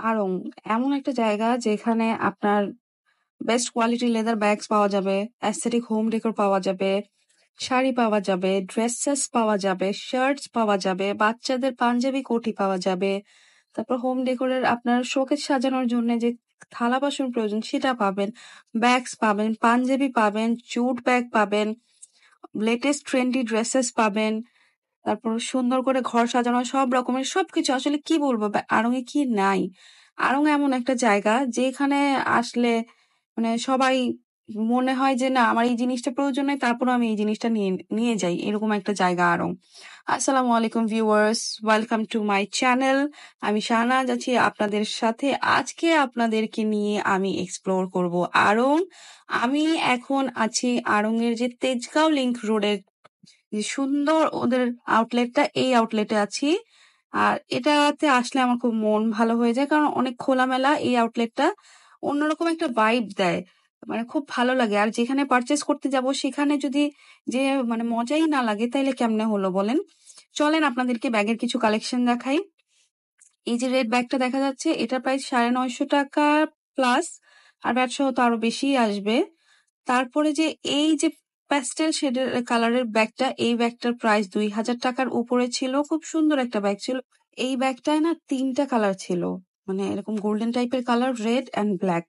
আড়ং এমন একটা জায়গা যেখানে আপনার বেস্ট কোয়ালিটি লেদার ব্যাগস পাওয়া যাবে, অ্যাস্থেটিক হোম ডেকোর পাওয়া যাবে, শাড়ি পাওয়া যাবে, ড্রেসেস পাওয়া যাবে, শার্টস পাওয়া যাবে, বাচ্চাদের পাঞ্জাবি কোটি পাওয়া যাবে। তারপর হোম ডেকোরের আপনার শোকেস সাজানোর জন্য যে থালা বাসন প্রয়োজন সেটা পাবেন, ব্যাগস পাবেন, পাঞ্জাবি পাবেন, জুট ব্যাগ পাবেন, লেটেস্ট ট্রেন্ডি ড্রেসেস পাবেন। তারপর সুন্দর করে ঘর সাজানো সব রকমের সবকিছু আসলে কি বলবো আড়ং এ কি নাই। আড়ং এমন একটা জায়গা যেখানে আসলে মানে সবাই মনে হয় যে না আমার এই জিনিসটা প্রয়োজন নাই, তারপর আমি এই জিনিসটা নিয়ে নিয়ে যাই, এরকম একটা জায়গা আড়ং। আসসালামু আলাইকুম viewers, welcome to my channel. আমি শাহনাজ আছি আপনাদের সাথে। আজকে আপনাদেরকে নিয়ে আমি এক্সপ্লোর করব আড়ং। আমি এখন আছি আড়ং এর যে তেজগাঁও লিংক রোডের যে সুন্দর ওদের আউটলেটটা, এই আউটলেটে আছি। আর এটাতে আসলে আমার খুব মন ভালো হয়ে যায়, কারণ অনেক খোলামেলা এই আউটলেটটা, অন্যরকম একটা ভাইব দেয়, মানে খুব ভালো লাগে। আর যেখানে পারচেস করতে যাব সেখানে যদি যে মানে মজাই না লাগে তাইলে কেমনে হলো বলেন। চলেন আপনাদেরকে ব্যাগের কিছু কালেকশন দেখাই। এই যে রেড ব্যাগটা দেখা যাচ্ছে, এটা প্রাইস 950 টাকা প্লাস, আর ব্যাট সহ তো আরো বেশি আসবে। তারপরে যে এই যে প্যাস্টেল শেডের কালারের ব্যাগটা, এই ব্যাগটার প্রাইস 2000 টাকার উপরে ছিল। খুব সুন্দর একটা ব্যাগ ছিল। এই ব্যাগটায় না 3টা কালার ছিল, মানে এরকম গোল্ডেন টাইপের কালার, রেড অ্যান্ড ব্ল্যাক।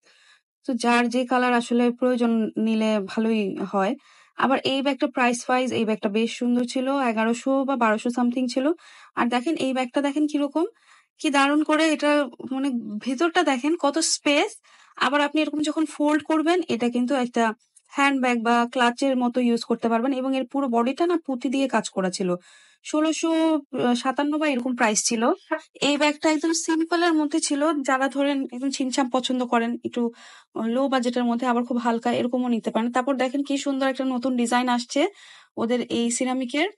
তো যার যে কালার আসলে প্রয়োজন নিলে ভালোই হয়। আবার এই ব্যাগটা প্রাইস ওয়াইজ এই ব্যাগটা বেশ সুন্দর ছিল, 1100 বা 1200 সামথিং ছিল। আর দেখেন এই ব্যাগটা দেখেন কিরকম, কি দারুণ করে এটা, মানে ভেতরটা দেখেন কত স্পেস। আবার আপনি এরকম যখন ফোল্ড করবেন এটা কিন্তু একটা হ্যান্ড ব্যাগ বা ক্লাচের মতো ইউজ করতে পারবেন, এবং এর পুরো বডিটা না পুঁতি দিয়ে কাজ করা ছিল। 1657 বা এরকম প্রাইস ছিল। এই ব্যাগটা একদম সিম্পল এর মধ্যে ছিল, যারা ধরেন একদম ছিমছাম পছন্দ করেন, একটু লো বাজেটের মধ্যে আবার খুব হালকা এরকমও নিতে পারেন। তারপর দেখেন কি সুন্দর একটা নতুন ডিজাইন আসছে ওদের এই সিরামিকের।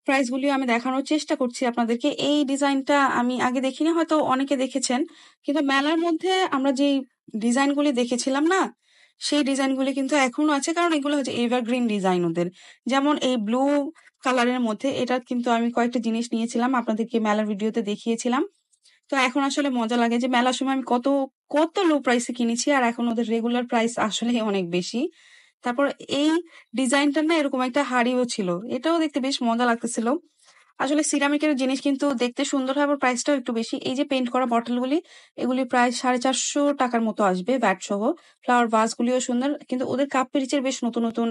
প্রাইস গুলি আমি দেখানোর চেষ্টা করছি আপনাদেরকে। এই ডিজাইনটা আমি আগে দেখিনি, হয়তো অনেকে দেখেছেন, কিন্তু মেলার মধ্যে আমরা যেই ডিজাইনগুলি দেখেছিলাম না, সেই ডিজাইনগুলি কিন্তু এখনো আছে, কারণ এগুলো হচ্ছে এভারগ্রিন ডিজাইন ওদের। যেমন এই ব্লু কালারের মধ্যে এটা কিন্তু আমি কয়েকটা জিনিস নিয়েছিলাম, আপনাদেরকে মেলার ভিডিওতে দেখিয়েছিলাম। তো এখন আসলে মজা লাগে যে মেলার সময় আমি কত কত লো প্রাইসে কিনেছি, আর এখন ওদের রেগুলার প্রাইস আসলে অনেক বেশি। তারপর এই ডিজাইনটা না এরকম একটা হাড়িও ছিল, এটাও দেখতে বেশ মজা লাগতেছিল। আসলে সিরামিকের জিনিস কিন্তু দেখতে সুন্দর হয়, আবার প্রাইসটাও একটু বেশি। এই যে পেইন্ট করা বটলগুলি, এগুলি প্রায় 450 টাকার মতো আসবে ব্যাট সহ। ফ্লাওয়ার ভাস গুলিও সুন্দর, কিন্তু ওদের কাপ পিরিচের বেশ নতুন নতুন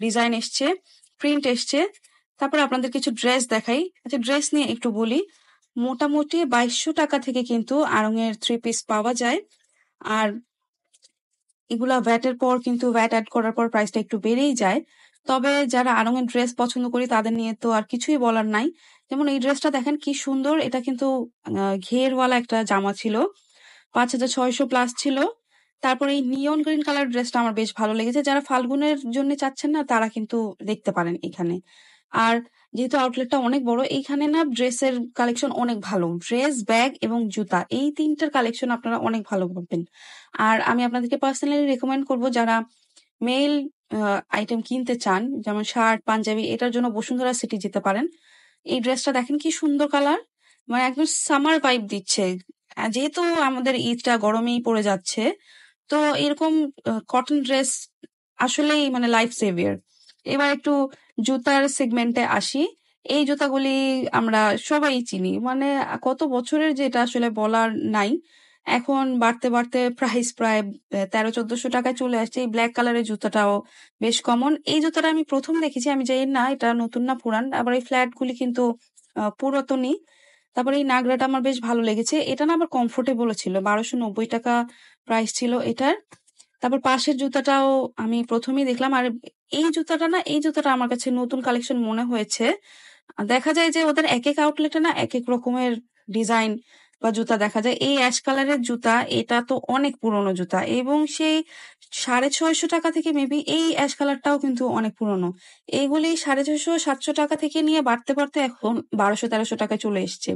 ডিজাইন এসছে, প্রিন্ট এসছে। তারপর আপনাদের কিছু ড্রেস দেখাই। আচ্ছা, ড্রেস নিয়ে একটু বলি। মোটামুটি 2200 টাকা থেকে কিন্তু আড়ং এর 3 পিস পাওয়া যায়। আর এগুলা ভ্যাটের পর কিন্তু ভ্যাট অ্যাড করার পর প্রাইসটা একটু বেড়েই যায়। তবে যারা আড়ং এর ড্রেস পছন্দ করি তাদের নিয়ে তো আর কিছুই বলার নাই। যেমন এই ড্রেসটা দেখেন কি সুন্দর, এটা কিন্তু ঘেরওয়ালা একটা জামা ছিল, 5600 প্লাস ছিল। তারপরে এই নিয়ন গ্রিন কালার ড্রেসটা আমার বেশ ভালো লেগেছে। যারা ফাল্গুনের জন্য চাচ্ছেন না তারা কিন্তু দেখতে পারেন এখানে। আর যেহেতু আউটলেটটা অনেক বড়, এইখানে না ড্রেসের কালেকশন অনেক ভালো। ড্রেস, ব্যাগ এবং জুতা, এই তিনটার কালেকশন আপনারা অনেক ভালো পাবেন। আর আমি আপনাদেরকে পার্সোনালি রেকমেন্ড করব, যারা মেল আইটেম কিনতে চান, যেমন শার্ট, পাঞ্জাবি, এটার জন্য বসুন্ধরা সিটি যেতে পারেন। এই ড্রেসটা দেখেন কি সুন্দর কালার, মানে একদম সামার ভাইব দিচ্ছে। যেহেতু আমাদের ঈদটা গরমেই পড়ে যাচ্ছে, তো এরকম কটন ড্রেস আসলেই মানে লাইফ সেভিয়ার। এবার একটু জুতার সেগমেন্টে আসি। এই জুতাগুলি আমরা সবাই চিনি, মানে কত বছরের যে এটা আসলে বলার নাই। এখন বাড়তে বাড়তে প্রাইস প্রায় 1300-1400 টাকায় চলে আসছে। এই ব্ল্যাক কালারের জুতাটাও বেশ কমন। এই জুতাটা আমি প্রথম দেখেছি, আমি জানি না এটা নতুন না পুরান। আবার এই ফ্ল্যাট গুলি কিন্তু পুরাতনই। তারপরে এই নাগরাটা আমার বেশ ভালো লেগেছে, এটা না আবার কমফোর্টেবল ছিল। 1290 টাকা প্রাইস ছিল এটার। তারপর পাশের জুতাটাও আমি প্রথমেই দেখলাম। আর এই জুতাটা আমার কাছে নতুন কালেকশন মনে হয়েছে। দেখা যায় যে ওদের এক এক আউটলেটে না এক এক রকমের ডিজাইন বা জুতা দেখা যায়। এই অ্যাশ কালারের জুতা, এটা তো অনেক পুরনো জুতা, এবং সেই 650 টাকা থেকে মেবি এই অ্যাশ কালারটাও কিন্তু অনেক পুরনো। এইগুলি 650-700 টাকা থেকে নিয়ে বাড়তে বাড়তে এখন 1200-1300 টাকায় চলে এসছে।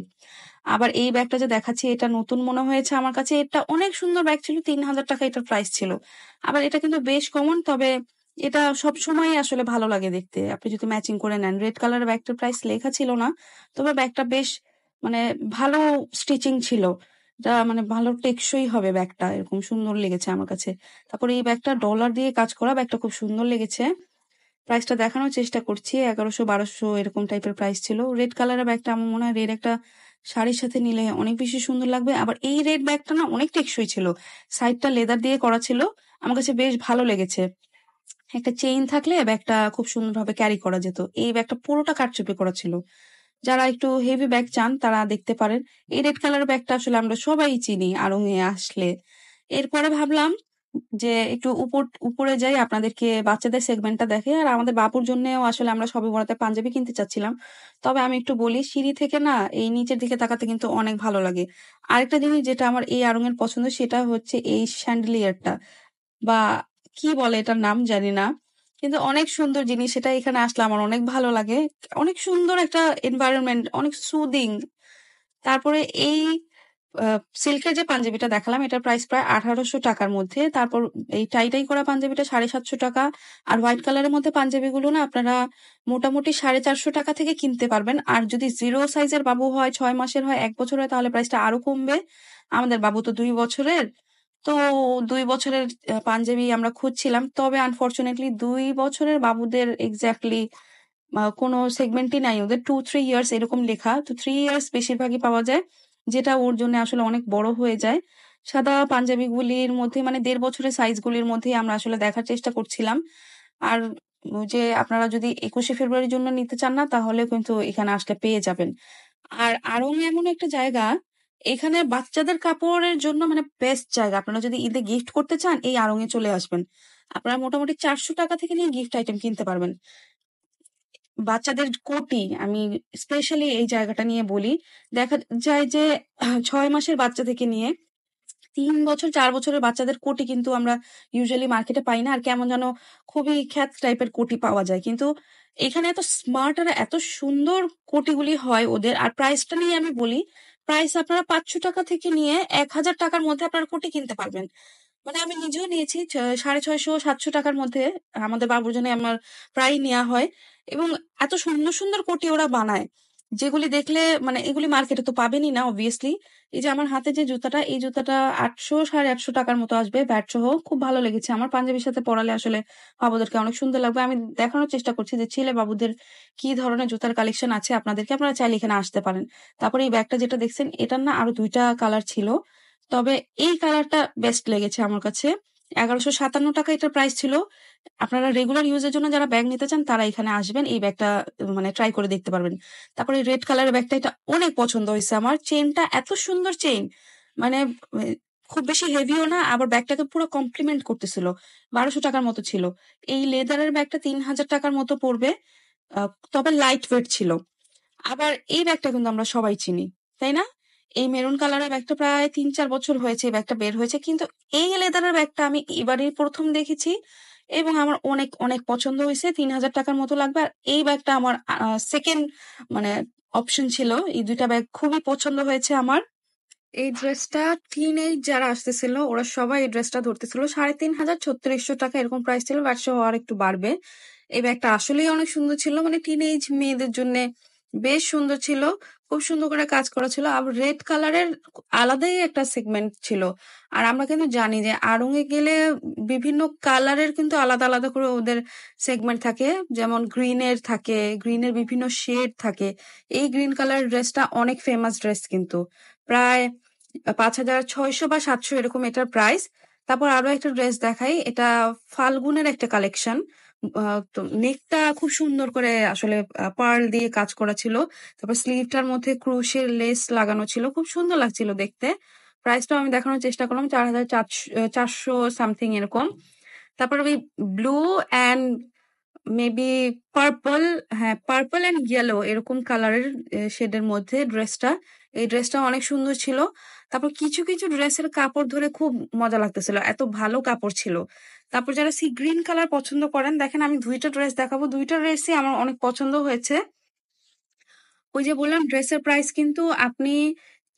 আবার এই ব্যাগটা যে দেখাচ্ছি এটা নতুন মনে হয়েছে আমার কাছে, এটা অনেক সুন্দর ব্যাগ ছিল, 3000 টাকা এটার প্রাইস ছিল। আবার এটা কিন্তু বেশ কমন, তবে এটা সব সময় আসলে ভালো লাগে দেখতে, আপনি যদি ম্যাচিং করে নেন। রেড কালারের ব্যাগটার প্রাইস লেখা ছিল না, তবে ব্যাগটা বেশ মানে ভালো স্টিচিং ছিল। এটা মানে ভালো টেকসই হবে ব্যাগটা, এরকম সুন্দর লেগেছে আমার কাছে। তারপরে এই ব্যাগটা ডলার দিয়ে কাজ করা, ব্যাগটা খুব সুন্দর লেগেছে। প্রাইসটা দেখানোর চেষ্টা করছি, 1100-1200 এরকম টাইপের প্রাইস ছিল। রেড কালারের ব্যাগটা আমার মনে হয় রেড একটা শাড়ির সাথে নিলে অনেক বেশি সুন্দর লাগবে। আবার এই রেড ব্যাগটা না অনেক টেকসই ছিল, সাইডটা লেদার দিয়ে করা ছিল, আমার কাছে বেশ ভালো লেগেছে। একটা চেইন থাকলে ব্যাগটা খুব সুন্দরভাবে ক্যারি করা যেত। এই ব্যাগটা পুরোটা কারচুপি করা ছিল। যারা একটু হেভি ব্যাগ চান তারা দেখতে পারেন। এই রেড কালার ব্যাগটা আসলে আমরা সবাই চিনি আড়ং-এ আসলে। এরপরে ভাবলাম যে একটু উপরে যাই, আপনাদেরকে বাচ্চাদের সেগমেন্টটা দেখাই। আর আমাদের বাবুর জন্যেও আসলে আমরা শবে বরাতে পাঞ্জাবি কিনতে চাচ্ছিলাম। তবে আমি একটু বলি, সিঁড়ি থেকে না এই নিচের দিকে তাকাতে কিন্তু অনেক ভালো লাগে। আরেকটা জিনিস যেটা আমার এই আড়ং-এর পছন্দ সেটা হচ্ছে এই স্যান্ডেলিয়ারটা, বা কি বলে এটার নাম জানি না। কিন্তু অনেক সুন্দর জিনিস, সেটা এখানে আসলে আমার অনেক ভালো লাগে। অনেক সুন্দর একটা এনভায়রনমেন্ট, অনেক সুদিং। তারপরে এই সিল্কের যে পাঞ্জাবিটা দেখালাম এটার প্রাইস প্রায় 1800 টাকার মধ্যে। তারপর এই টাই করা পাঞ্জাবিটা 750 টাকা। আর হোয়াইট কালারের মধ্যে পাঞ্জাবিগুলো না আপনারা মোটামুটি 450 টাকা থেকে কিনতে পারবেন। আর যদি 0 সাইজের বাবু হয়, 6 মাসের হয়, 1 বছর হয়, তাহলে প্রাইসটা আরো কমবে। আমাদের বাবু তো 2 বছরের। তো 2 বছরের পাঞ্জাবি আমরা খুঁজছিলাম। তবে আনফরচুনেটলি 2 বছরের বাবুদের এক্সাক্টলি কোনো সেগমেন্টই নাই। ওদের 2-3 ইয়ার্স এরকম লেখা। তো 3 ইয়ার্স বেশিরভাগই পাওয়া যায়, যেটা ওর জন্য আসলে অনেক বড় হয়ে যায়। সাদা পাঞ্জাবিগুলির মধ্যে মানে 1.5 বছরের সাইজগুলির মধ্যেই আমরা আসলে দেখার চেষ্টা করছিলাম। আর ওই যে আপনারা যদি 21শে ফেব্রুয়ারির জন্য নিতে চান না, তাহলে কিন্তু এখানে আসলে পেয়ে যাবেন। আর আড়ং এমন একটা জায়গা, এখানে বাচ্চাদের কাপড়ের জন্য মানে বেস্ট জায়গা। আপনারা যদি ঈদে গিফট করতে চান, এই আড়ং-এ চলে আসবেন। আপনারা মোটামুটি 400 টাকা থেকে নিয়ে গিফট আইটেম কিনতে পারবেন। বাচ্চাদের কোটি, আমি স্পেশালি এই জায়গাটা নিয়ে বলি। দেখা যায় যে 6 মাসের বাচ্চা থেকে নিয়ে 3 বছর 4 বছরের বাচ্চাদের কোটি কিন্তু আমরা ইউজুয়ালি মার্কেটে পাই না। আর কেমন যেন খুবই খ্যাত টাইপের কোটি পাওয়া যায়। কিন্তু এখানে এত স্মার্ট আর এত সুন্দর কোটিগুলি হয় ওদের। আর প্রাইসটা নিয়ে আমি বলি, প্রাইস আপনারা 500 টাকা থেকে নিয়ে 1000 টাকার মধ্যে আপনারা কোটি কিনতে পারবেন। মানে আমি নিজেও নিয়েছি 650-700 টাকার মধ্যে। আমাদের বাবুর জন্য আমার প্রায়ই নেওয়া হয়। এবং এত সুন্দর সুন্দর কোটি ওরা বানায়, যেগুলি দেখলে মানে এগুলি মার্কেটে তো পাবেনই না অবভিয়াসলি। এই যে আমার হাতে যে জুতাটা, এই জুতাটা 800-850 টাকার মতো আসবে ব্যাট সহ। খুব ভালো লেগেছে আমার, পাঞ্জাবির সাথে পরালে আসলে বাবুদেরকে অনেক সুন্দর লাগবে। আমি দেখানোর চেষ্টা করছি যে ছেলে বাবুদের কি ধরনের জুতার কালেকশন আছে আপনাদেরকে, আপনারা চাইলে এখানে আসতে পারেন। তারপরে এই ব্যাগটা যেটা দেখছেন, এটার না আরো 2টা কালার ছিল। তবে এই কালারটা বেস্ট লেগেছে আমার কাছে। 1157 টাকা এটার প্রাইস ছিল। আপনারা রেগুলার ইউজের জন্য যারা ব্যাগ নিতে চান তারা এখানে আসবেন, এই ব্যাগটা মানে ট্রাই করে দেখতে পারবেন। তারপরে রেড কালারের ব্যাগটা, এটা অনেক পছন্দ হয়েছে আমার। চেইনটা এত সুন্দর চেইন, মানে খুব বেশি হেভিও না, আবার ব্যাগটাকে পুরো কমপ্লিমেন্ট করতেছিল। 1200 টাকার মতো ছিল। এই লেদারের ব্যাগটা 3000 টাকার মতো পড়বে। তবে লাইট ওয়েট ছিল। আবার এই ব্যাগটা কিন্তু আমরা সবাই চিনি, তাই না? এই মেরুন কালারের ব্যাগটা প্রায় ৩-৪ বছর হয়েছে এই ব্যাগটা বের হয়েছে। কিন্তু এই লেদারের ব্যাগটা আমি এবারই ১ম দেখেছি এবং আমার অনেক, অনেক পছন্দ হইছে। ৩,০০০ টাকার মতো লাগবে। আর এই ব্যাগটা আমার 2nd মানে অপশন ছিল। এই ২ টা ব্যাগ খুবই পছন্দ হয়েছে আমার। এই ড্রেসটা টিনেজ যারা আসতেছিল ওরা সবাই এই ড্রেসটা ধরতেছিল। ৩,৫০০-৩৬০০ টাকা এরকম প্রাইস ছিল। ব্যবসা আর একটু বাড়বে। এই ব্যাগটা আসলেই অনেক সুন্দর ছিল। মানে টিনেজ মেয়েদের জন্য বেশ সুন্দর ছিল। খুব সুন্দর করে কাজ করা ছিল। আবার রেড কালারের আলাদাই একটা সেগমেন্ট ছিল। আর আমরা কিন্তু জানি যে আড়ং-এ গেলে বিভিন্ন কালারের কিন্তু আলাদা, আলাদা করে ওদের সেগমেন্ট থাকে। যেমন গ্রিনের থাকে, গ্রিনের বিভিন্ন শেড থাকে। এই গ্রিন কালার ড্রেসটা অনেক ফেমাস ড্রেস কিন্তু। প্রায় 5,600 বা 700 এরকম এটার প্রাইস। তারপর আরো একটা ড্রেস দেখাই, এটা ফাল্গুনের একটা কালেকশন। তো নেকটা খুব সুন্দর করে আসলে পার্ল দিয়ে কাজ করা ছিল। তারপর স্লিভটার মধ্যে ক্রুশের লেস লাগানো ছিল, খুব সুন্দর লাগছিল দেখতে। প্রাইসটাও আমি দেখানোর চেষ্টা করলাম, 4,400 সামথিং এরকম। তারপর ওই ব্লু অ্যান্ড মেবি পার্পল, হ্যাঁ পার্পল অ্যান্ড ইয়েলো এরকম কালারের শেডের মধ্যে ড্রেসটা। এই ড্রেসটা অনেক সুন্দর ছিল। তারপর কিছু কিছু ড্রেসের কাপড় ধরে খুব মজা লাগতেছিল, এত ভালো কাপড় ছিল। তারপর যারা সি গ্রিন কালার পছন্দ করেন, দেখেন আমি 2টা ড্রেস দেখাবো, 2টা ড্রেসই আমার অনেক পছন্দ হয়েছে। ওই যে বললাম ড্রেসের প্রাইস কিন্তু আপনি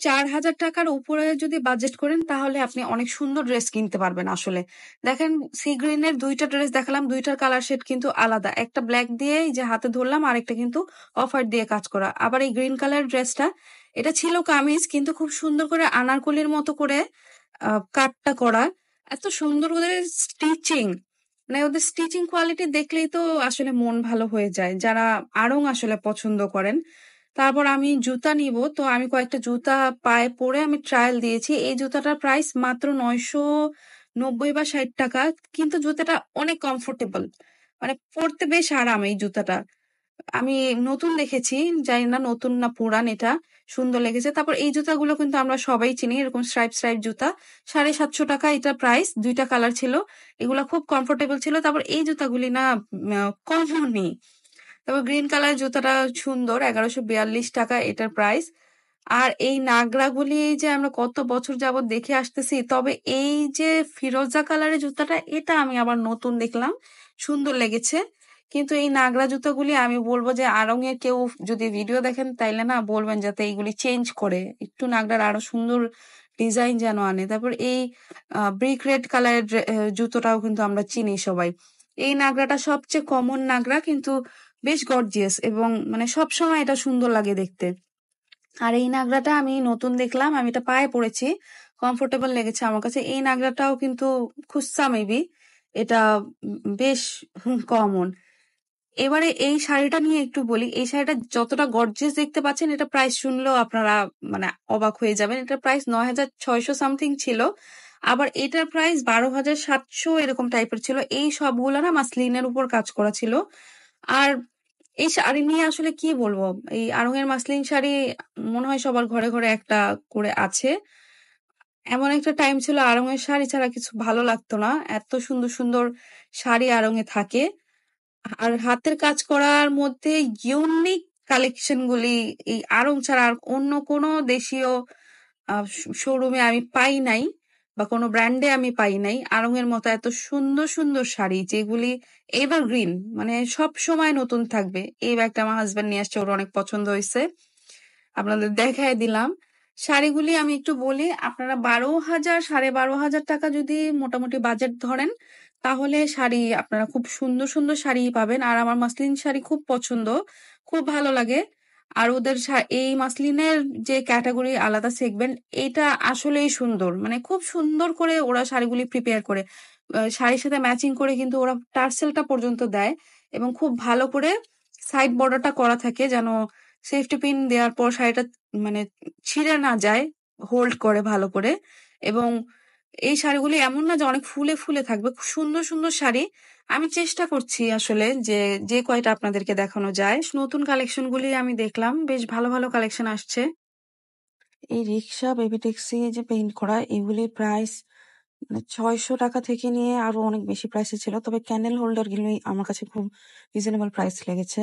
4,000 টাকার উপরে যদি বাজেট করেন তাহলে আপনি অনেক সুন্দর ড্রেস কিনতে পারবেন আসলে। দেখেন সি গ্রিনের ২ টা ড্রেস দেখালাম, ২ টার কালার শেড কিন্তু আলাদা। একটা ব্ল্যাক দিয়ে এই যে হাতে ধরলাম, আরেকটা কিন্তু অফ হোয়াইট দিয়ে কাজ করা। আবার এই গ্রিন কালার ড্রেসটা এটা ছিল কামিজ কিন্তু খুব সুন্দর করে আনারকলির মতো করে কাটটা করা। এত সুন্দর ওদের স্টিচিং, মানে ওদের স্টিচিং কোয়ালিটি দেখলেই তো আসলে মন ভালো হয়ে যায় যারা আড়ং আসলে পছন্দ করেন। তারপর আমি জুতা নিব, তো আমি কয়েকটা জুতা পায়ে পরে আমি ট্রায়াল দিয়েছি। এই জুতাটার প্রাইস মাত্র 990 বা 60 টাকা, কিন্তু জুতাটা অনেক কমফোর্টেবল, মানে পরতে বেশ আরাম এই জুতাটা। আমি নতুন দেখেছি, জানি না নতুন না পুরান, এটা সুন্দর লেগেছে। তারপর এই জুতাগুলো কিন্তু আমরা সবাই চিনি, এরকম স্ট্রাইপ স্ট্রাইপ জুতা, 750 টাকা এটা প্রাইস। 2টা কালার ছিল, এগুলা খুব কমফোর্টেবল ছিল। তারপর এই জুতাগুলি না কমনই। তারপর গ্রিন কালার জুতাটা সুন্দর, 1142 টাকা এটার প্রাইস। আর এই নাগরাগুলি যে আমরা কত বছর যাবত দেখে আসতেছি, তবে এই যে ফিরোজা কালারের জুতাটা এটা আমি আবার নতুন দেখলাম, সুন্দর লেগেছে। কিন্তু এই নাগরা জুতাগুলি আমি বলবো যে আড়ং এর কেউ যদি ভিডিও দেখেন তাইলে না বলবেন যাতে এইগুলি চেঞ্জ করে, একটু নাগরার আরো সুন্দর ডিজাইন যেন আনে। তারপর এই ব্রিক রেড কালারের জুতোটাও কিন্তু আমরা চিনি সবাই। এই নাগরাটা সবচেয়ে কমন নাগরা, কিন্তু বেশ গর্জিয়াস এবং মানে সবসময় এটা সুন্দর লাগে দেখতে। আর এই নাগরাটা আমি নতুন দেখলাম, আমি এটা পায়ে পড়েছি, কমফোর্টেবল লেগেছে আমার কাছে। এই নাগরাটাও কিন্তু খুস্সা মেবি, এটা বেশ কমন। এবারে এই শাড়িটা নিয়ে একটু বলি। এই শাড়িটা যতটা গর্জিয়াস দেখতে পাচ্ছেন, এটা প্রাইস শুনলেও আপনারা মানে অবাক হয়ে যাবেন। এটার প্রাইস 9,600 সামথিং ছিল। আবার এটার প্রাইস 12,700 এরকম টাইপের ছিল। এই সবগুলো না মাসলিনের উপর কাজ করা ছিল। আর এই শাড়ি নিয়ে আসলে কি বলবো, এই আড়ং-এর মাসলিন শাড়ি মনে হয় সবার ঘরে ঘরে একটা করে আছে। এমন একটা টাইম ছিল আড়ং-এর শাড়ি ছাড়া কিছু ভালো লাগতো না, এত সুন্দর সুন্দর শাড়ি আড়ং-এ থাকে। আর হাতের কাজ করার মধ্যে ইউনিক কালেকশন গুলি এই আড়ং ছাড়া আর অন্য কোনো দেশীয় শোরুমে আমি পাই নাই, বা কোনো ব্র্যান্ডে আমি পাই নাই আড়ং এর মতো এত সুন্দর সুন্দর শাড়ি যেগুলি এভারগ্রিন, মানে সব সময় নতুন থাকবে। এই ব্যাগটা আমার হাজবেন্ড নিয়ে আসছে, ওর অনেক পছন্দ হয়েছে, আপনাদের দেখায় দিলাম। শাড়িগুলি আমি একটু বলি, আপনারা 12,000 12,500 টাকা যদি মোটামুটি বাজেট ধরেন তাহলে শাড়ি আপনারা খুব সুন্দর সুন্দর শাড়ি পাবেন। আর আমার মাসলিন শাড়ি খুব পছন্দ, খুব ভালো লাগে। আর ওদের এই মাসলিনের যে ক্যাটাগরি আলাদা সেগমেন্ট, এটা আসলেই সুন্দর, মানে খুব সুন্দর করে ওরা শাড়িগুলি প্রিপেয়ার করে। শাড়ির সাথে ম্যাচিং করে কিন্তু ওরা টার্সেলটা পর্যন্ত দেয়, এবং খুব ভালো করে সাইড বর্ডারটা করা থাকে যেন সেফটি পিন দেওয়ার পর শাড়িটা মানে ছিঁড়ে না যায়, হোল্ড করে ভালো করে। এবং এই শাড়িগুলি এমন না যে অনেক ফুলে ফুলে থাকবে, খুব সুন্দর সুন্দর শাড়ি। আমি চেষ্টা করছি আসলে যে যে কয়টা আপনাদেরকে দেখানো যায়। নতুন কালেকশন গুলি আমি দেখলাম, বেশ ভালো ভালো কালেকশন আসছে। এই রিক্সা বেবি ট্যাক্সি যে পেইন্ট করা, এগুলির প্রাইস 600 টাকা থেকে নিয়ে আরো অনেক বেশি প্রাইসে ছিল। তবে ক্যান্ডেল হোল্ডার গুলি আমার কাছে খুব রিজনেবল প্রাইস লেগেছে।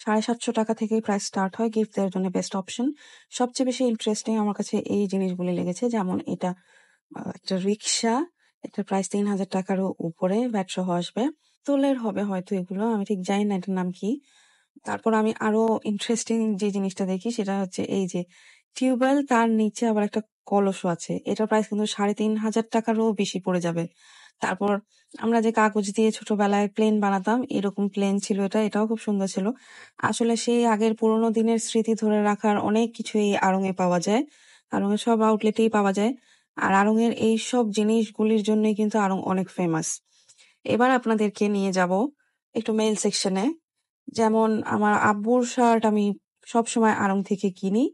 750 টাকা থেকেই প্রাইস স্টার্ট হয়, গিফট দেওয়ার জন্য বেস্ট অপশন। সবচেয়ে বেশি ইন্টারেস্টিং আমার কাছে এই জিনিসগুলি লেগেছে, যেমন এটা একটা রিক্সা, এটার প্রাইস 3,000 টাকারও উপরে, ভ্যাট সহ আসবে। তোলের হবে হয়তো এগুলো, আমি ঠিক জানি না এটার নাম কি। তারপর আমি আরো ইন্টারেস্টিং যে জিনিসটা দেখি সেটা হচ্ছে এই যে টিউবওয়েল, তার নিচে আবার একটা কলসও আছে। এটার প্রাইস কিন্তু 3,500 টাকারও বেশি পড়ে যাবে। তারপর আমরা যে কাগজ দিয়ে ছোটবেলায় প্লেন বানাতাম, এরকম প্লেন ছিল এটা, এটাও খুব সুন্দর ছিল। আসলে সেই আগের পুরোনো দিনের স্মৃতি ধরে রাখার অনেক কিছুই আড়ং-এ পাওয়া যায়, আড়ং-এর সব আউটলেটেই পাওয়া যায়। আর আড়ং-এর এই সব জিনিসগুলির জন্যই কিন্তু আড়ং অনেক ফেমাস। এবার আপনাদেরকে নিয়ে যাব একটু মেল সেকশনে। যেমন আমার আব্বুর শার্ট আমি সবসময় আড়ং থেকে কিনি।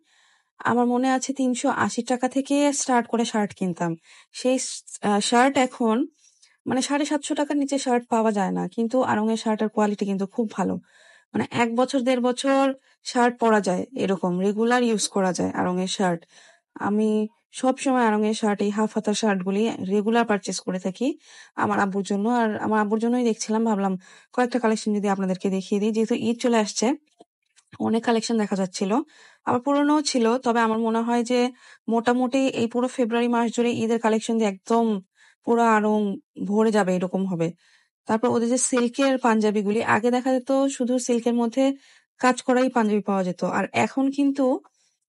আমার মনে আছে 380 টাকা থেকে স্টার্ট করে শার্ট কিনতাম। সেই শার্ট এখন মানে 750 টাকার নিচে শার্ট পাওয়া যায় না, কিন্তু আড়ং-এর শার্টের কোয়ালিটি কিন্তু খুব ভালো। মানে 1 বছর 1.5 বছর শার্ট পরা যায়, এরকম রেগুলার ইউজ করা যায় আড়ং-এর শার্ট। আমি সবসময় আড়ং-এর শার্ট, এই হাফ হাতা শার্ট গুলি রেগুলার পারচেস করে থাকি আমার আব্বুর জন্য। আর আমার আব্বুর জন্যই দেখছিলাম, ভাবলাম কয়েকটা কালেকশন যদি আপনাদেরকে দেখিয়ে দিই, যেহেতু ঈদ চলে আসছে অনেক কালেকশন দেখা যাচ্ছিল, আবার পুরোনো ছিল। তবে আমার মনে হয় যে মোটামুটি এই পুরো ফেব্রুয়ারি মাস জুড়ে ঈদের কালেকশন দিয়ে একদম পুরো আড়ং ভরে যাবে এরকম হবে। তারপর ওদের যে সিল্কের পাঞ্জাবিগুলি, আগে দেখা যেত শুধু সিল্কের মধ্যে কাজ করাই পাঞ্জাবি পাওয়া যেত, আর এখন কিন্তু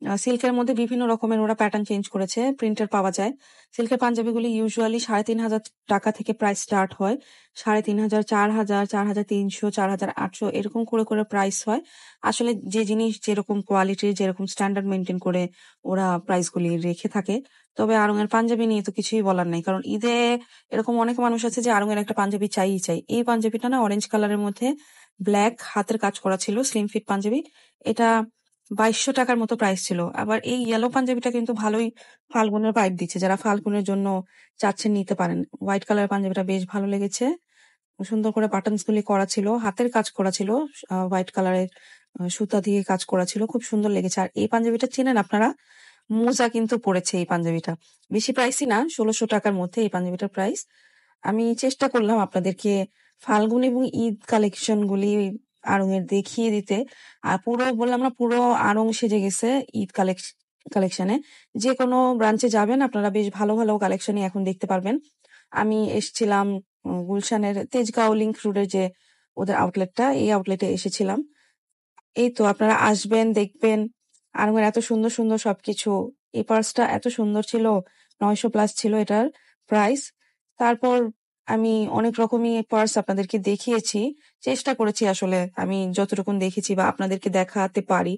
সিল্কের মধ্যে বিভিন্ন রকমের ওরা প্যাটার্ন চেঞ্জ করেছে, প্রিন্টের পাওয়া যায়। সিল্কের পাঞ্জাবিগুলি ইউজুয়ালি ৩,৫০০ টাকা থেকে প্রাইস স্টার্ট হয়। ৩,৫০০, ৪,০০০, ৪,৩০০, ৪,৮০০ এরকম করে প্রাইস হয়। আসলে যে জিনিস যেরকম কোয়ালিটির, যেরকম স্ট্যান্ডার্ড মেইনটেইন করে ওরা প্রাইসগুলি রেখে থাকে। তবে আড়ং-এর পাঞ্জাবি নিয়ে তো কিছুই বলার নাই। কারণ ঈদে এরকম অনেক মানুষ আছে যে আড়ং-এর একটা পাঞ্জাবি চাই। এই পাঞ্জাবিটা না অরেঞ্জ কালারের মধ্যে ব্ল্যাক হাতের কাজ করা ছিল, স্লিম ফিট পাঞ্জাবি। এটা ২২০০ টাকার মতো প্রাইস ছিল। আবার এই ইয়েলো পাঞ্জাবিটা কিন্তু ভালোই ফাল্গুনের ভাইব দিচ্ছে। যারা ফাল্গুনের জন্য চাচ্ছেন নিতে পারেন। হোয়াইট কালারের পাঞ্জাবিটা বেশ ভালো লেগেছে। সুন্দর করে বাটনস গুলি করা ছিল, হাতের কাজ করা ছিল, হোয়াইট কালারের সুতা দিয়ে কাজ করা ছিল, খুব সুন্দর লেগেছে। আর এই পাঞ্জাবিটা চেনেন আপনারা, মোজা কিন্তু পড়েছে এই পাঞ্জাবিটা। বেশি প্রাইসই না, ১৬০০ টাকার মধ্যে এই পাঞ্জাবিটার প্রাইস। আমি চেষ্টা করলাম আপনাদেরকে ফাল্গুন এবং ঈদ কালেকশন গুলি আড়ং-এর দেখিয়ে দিতে। আর পুরো বললাম না, পুরো আড়ং সেজে গেছে ঈদ কালেকশনে। যে কোনো ব্রাঞ্চে যাবেন আপনারা বেশ ভালো ভালো কালেকশনই এখন দেখতে পারবেন। আমি এসছিলাম গুলশানের তেজগাঁও লিংক রোডের যে ওদের আউটলেটটা, এই আউটলেটে এসেছিলাম। এই তো আপনারা আসবেন, দেখবেন আড়ং-এর এত সুন্দর সুন্দর সবকিছু। এই পার্সটা এত সুন্দর ছিল, ৯০০ প্লাস ছিল এটার প্রাইস। তারপর আমি অনেক রকমই পার্স আপনাদেরকে দেখিয়েছি, চেষ্টা করেছি আসলে আমি যতটুকুন দেখেছি বা আপনাদেরকে দেখাতে পারি।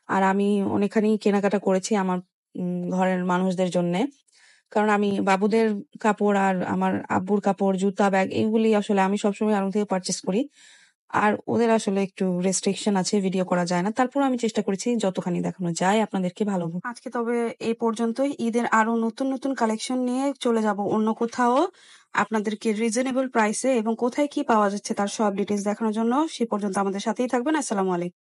আর আমি অনেকখানি কেনাকাটা করেছি আমার ঘরের মানুষদের জন্যে। কারণ আমি বাবুদের কাপড় আর আমার আব্বুর কাপড়, জুতা, ব্যাগ এগুলি আসলে আমি সবসময় আড়ং থেকে পারচেজ করি। আর ওদের আসলে একটু রেস্ট্রিকশন আছে, ভিডিও করা যায় না। তারপর আমি চেষ্টা করেছি যতখানি দেখানো যায় আপনাদেরকে ভালো। আজকে তবে এই পর্যন্তই। ঈদের আরো নতুন নতুন কালেকশন নিয়ে চলে যাব অন্য কোথাও, আপনাদেরকে রিজনেবল প্রাইসে এবং কোথায় কি পাওয়া যাচ্ছে তার সব ডিটেলস দেখানোর জন্য। সে পর্যন্ত আমাদের সাথেই থাকবেন। আসসালামু আলাইকুম।